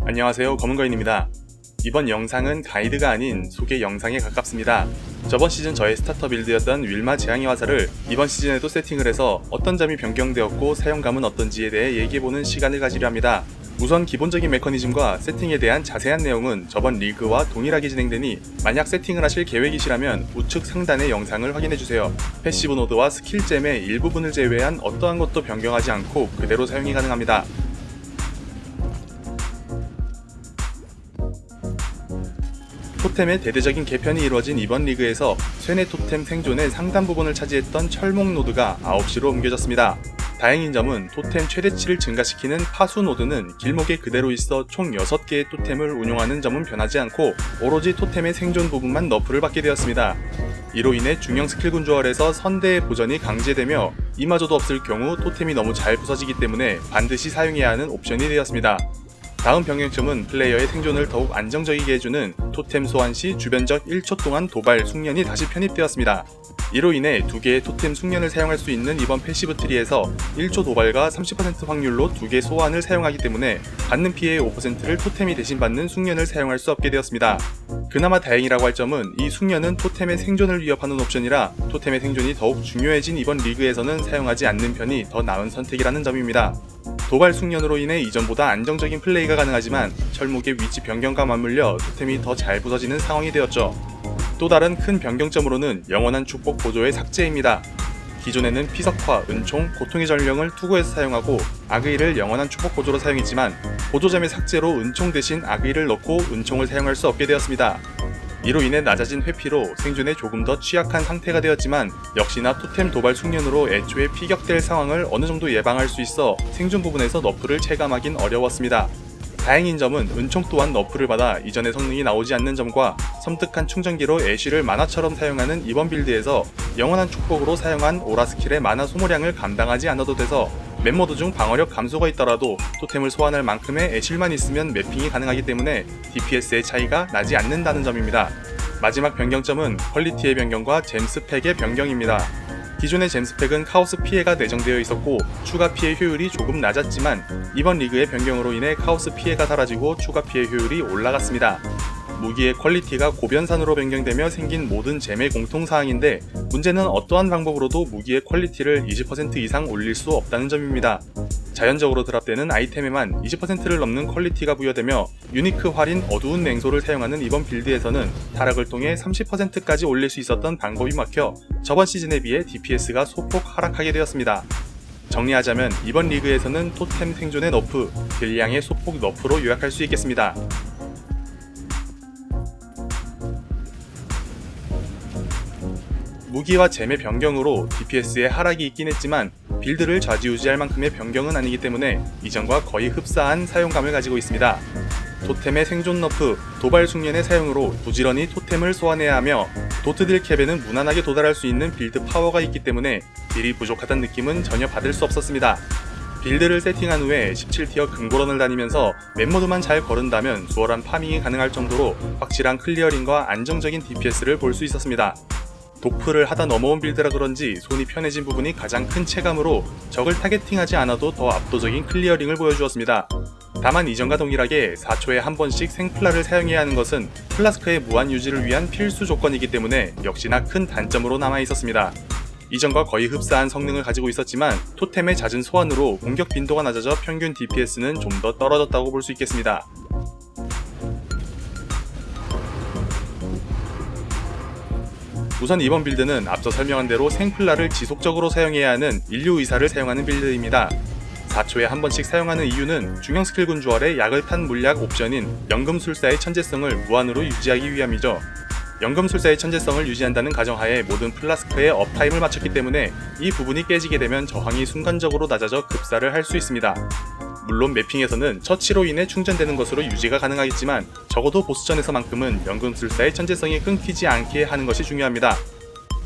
안녕하세요, 검은거인입니다. 이번 영상은 가이드가 아닌 소개 영상에 가깝습니다. 저번 시즌 저의 스타터 빌드였던 윌마 재앙의 화살을 이번 시즌에도 세팅을 해서 어떤 점이 변경되었고 사용감은 어떤지에 대해 얘기해보는 시간을 가지려 합니다. 우선 기본적인 메커니즘과 세팅에 대한 자세한 내용은 저번 리그와 동일하게 진행되니 만약 세팅을 하실 계획이시라면 우측 상단의 영상을 확인해주세요. 패시브 노드와 스킬잼의 일부분을 제외한 어떠한 것도 변경하지 않고 그대로 사용이 가능합니다. 토템의 대대적인 개편이 이루어진 이번 리그에서 쇠뇌 토템 생존의 상단 부분을 차지했던 철목 노드가 9시로 옮겨졌습니다. 다행인 점은 토템 최대치를 증가시키는 파수 노드는 길목에 그대로 있어 총 6개의 토템을 운용하는 점은 변하지 않고 오로지 토템의 생존 부분만 너프를 받게 되었습니다. 이로 인해 중형 스킬 군주얼에서 선대의 보전이 강제되며 이마저도 없을 경우 토템이 너무 잘 부서지기 때문에 반드시 사용해야 하는 옵션이 되었습니다. 다음 변경점은 플레이어의 생존을 더욱 안정적이게 해주는 토템 소환 시 주변적 1초 동안 도발 숙련이 다시 편입되었습니다. 이로 인해 2개의 토템 숙련을 사용할 수 있는 이번 패시브 트리에서 1초 도발과 30% 확률로 2개 소환을 사용하기 때문에 받는 피해의 5%를 토템이 대신 받는 숙련을 사용할 수 없게 되었습니다. 그나마 다행이라고 할 점은 이 숙련은 토템의 생존을 위협하는 옵션이라 토템의 생존이 더욱 중요해진 이번 리그에서는 사용하지 않는 편이 더 나은 선택이라는 점입니다. 도발 숙련으로 인해 이전보다 안정적인 플레이가 가능하지만 철목의 위치 변경과 맞물려 토템이 더 잘 부서지는 상황이 되었죠. 또 다른 큰 변경점으로는 영원한 축복 보조의 삭제입니다. 기존에는 피석화, 은총, 고통의 전령을 투구해서 사용하고 아그이를 영원한 축복 보조로 사용했지만 보조점의 삭제로 은총 대신 아그이를 넣고 은총을 사용할 수 없게 되었습니다. 이로 인해 낮아진 회피로 생존에 조금 더 취약한 상태가 되었지만 역시나 토템 도발 숙련으로 애초에 피격될 상황을 어느 정도 예방할 수 있어 생존 부분에서 너프를 체감하긴 어려웠습니다. 다행인 점은 은총 또한 너프를 받아 이전의 성능이 나오지 않는 점과 섬뜩한 충전기로 애쉬를 만화처럼 사용하는 이번 빌드에서 영원한 축복으로 사용한 오라 스킬의 만화 소모량을 감당하지 않아도 돼서 맵모드 중 방어력 감소가 있더라도 토템을 소환할 만큼의 애실만 있으면 매핑이 가능하기 때문에 DPS의 차이가 나지 않는다는 점입니다. 마지막 변경점은 퀄리티의 변경과 잼스팩의 변경입니다. 기존의 잼스팩은 카오스 피해가 내정되어 있었고 추가 피해 효율이 조금 낮았지만 이번 리그의 변경으로 인해 카오스 피해가 사라지고 추가 피해 효율이 올라갔습니다. 무기의 퀄리티가 고변산으로 변경되며 생긴 모든 잼의 공통사항인데 문제는 어떠한 방법으로도 무기의 퀄리티를 20% 이상 올릴 수 없다는 점입니다. 자연적으로 드랍되는 아이템에만 20%를 넘는 퀄리티가 부여되며 유니크 활인 어두운 냉소를 사용하는 이번 빌드에서는 타락을 통해 30%까지 올릴 수 있었던 방법이 막혀 저번 시즌에 비해 DPS가 소폭 하락하게 되었습니다. 정리하자면 이번 리그에서는 토템 생존의 너프, 딜량의 소폭 너프로 요약할 수 있겠습니다. 무기와 잼의 변경으로 DPS의 하락이 있긴 했지만 빌드를 좌지우지할 만큼의 변경은 아니기 때문에 이전과 거의 흡사한 사용감을 가지고 있습니다. 토템의 생존 너프, 도발 숙련의 사용으로 부지런히 토템을 소환해야 하며 도트딜 캡에는 무난하게 도달할 수 있는 빌드 파워가 있기 때문에 딜이 부족하다는 느낌은 전혀 받을 수 없었습니다. 빌드를 세팅한 후에 17티어 금고런을 다니면서 맵모드만 잘 거른다면 수월한 파밍이 가능할 정도로 확실한 클리어링과 안정적인 DPS를 볼 수 있었습니다. 도프를 하다 넘어온 빌드라 그런지 손이 편해진 부분이 가장 큰 체감으로 적을 타겟팅하지 않아도 더 압도적인 클리어링을 보여주었습니다. 다만 이전과 동일하게 4초에 한 번씩 생플라를 사용해야 하는 것은 플라스크의 무한 유지를 위한 필수 조건이기 때문에 역시나 큰 단점으로 남아있었습니다. 이전과 거의 흡사한 성능을 가지고 있었지만 토템의 잦은 소환으로 공격 빈도가 낮아져 평균 DPS는 좀 더 떨어졌다고 볼 수 있겠습니다. 우선 이번 빌드는 앞서 설명한 대로 생플라를 지속적으로 사용해야 하는 인류의사를 사용하는 빌드입니다. 4초에 한 번씩 사용하는 이유는 중형 스킬 군주얼의 약을 탄 물약 옵션인 연금술사의 천재성을 무한으로 유지하기 위함이죠. 연금술사의 천재성을 유지한다는 가정하에 모든 플라스크의 업타임을 맞췄기 때문에 이 부분이 깨지게 되면 저항이 순간적으로 낮아져 급사를 할 수 있습니다. 물론 매핑에서는 처치로 인해 충전되는 것으로 유지가 가능하겠지만 적어도 보스전에서만큼은 연금술사의 천재성이 끊기지 않게 하는 것이 중요합니다.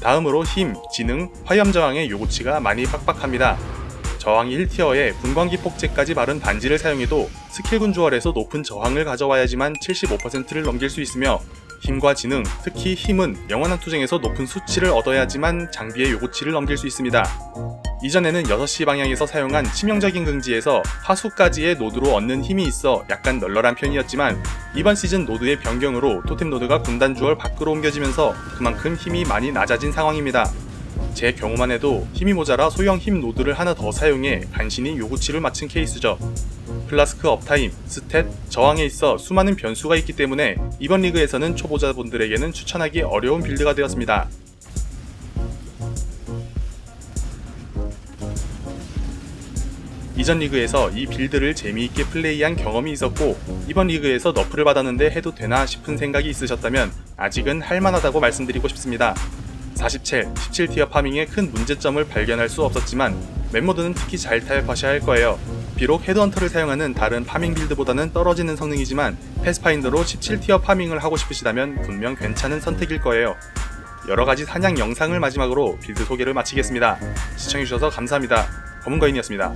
다음으로 힘, 지능, 화염 저항의 요구치가 많이 빡빡합니다. 저항 1티어에 분광기 폭제까지 바른 반지를 사용해도 스킬 군주얼에서 높은 저항을 가져와야지만 75%를 넘길 수 있으며 힘과 지능, 특히 힘은 영원한 투쟁에서 높은 수치를 얻어야지만 장비의 요구치를 넘길 수 있습니다. 이전에는 6시 방향에서 사용한 치명적인 긍지에서 하수까지의 노드로 얻는 힘이 있어 약간 널널한 편이었지만 이번 시즌 노드의 변경으로 토템 노드가 군단 주얼 밖으로 옮겨지면서 그만큼 힘이 많이 낮아진 상황입니다. 제 경우만 해도 힘이 모자라 소형 힘 노드를 하나 더 사용해 간신히 요구치를 맞춘 케이스죠. 플라스크 업타임, 스탯, 저항에 있어 수많은 변수가 있기 때문에 이번 리그에서는 초보자분들에게는 추천하기 어려운 빌드가 되었습니다. 이전 리그에서 이 빌드를 재미있게 플레이한 경험이 있었고 이번 리그에서 너프를 받았는데 해도 되나 싶은 생각이 있으셨다면 아직은 할만하다고 말씀드리고 싶습니다. 47, 17티어 파밍의 큰 문제점을 발견할 수 없었지만 멤버들은 특히 잘 타협하셔야 할 거예요. 비록 헤드헌터를 사용하는 다른 파밍 빌드보다는 떨어지는 성능이지만 패스파인더로 17티어 파밍을 하고 싶으시다면 분명 괜찮은 선택일 거예요. 여러가지 사냥 영상을 마지막으로 빌드 소개를 마치겠습니다. 시청해주셔서 감사합니다. 검은거인이었습니다.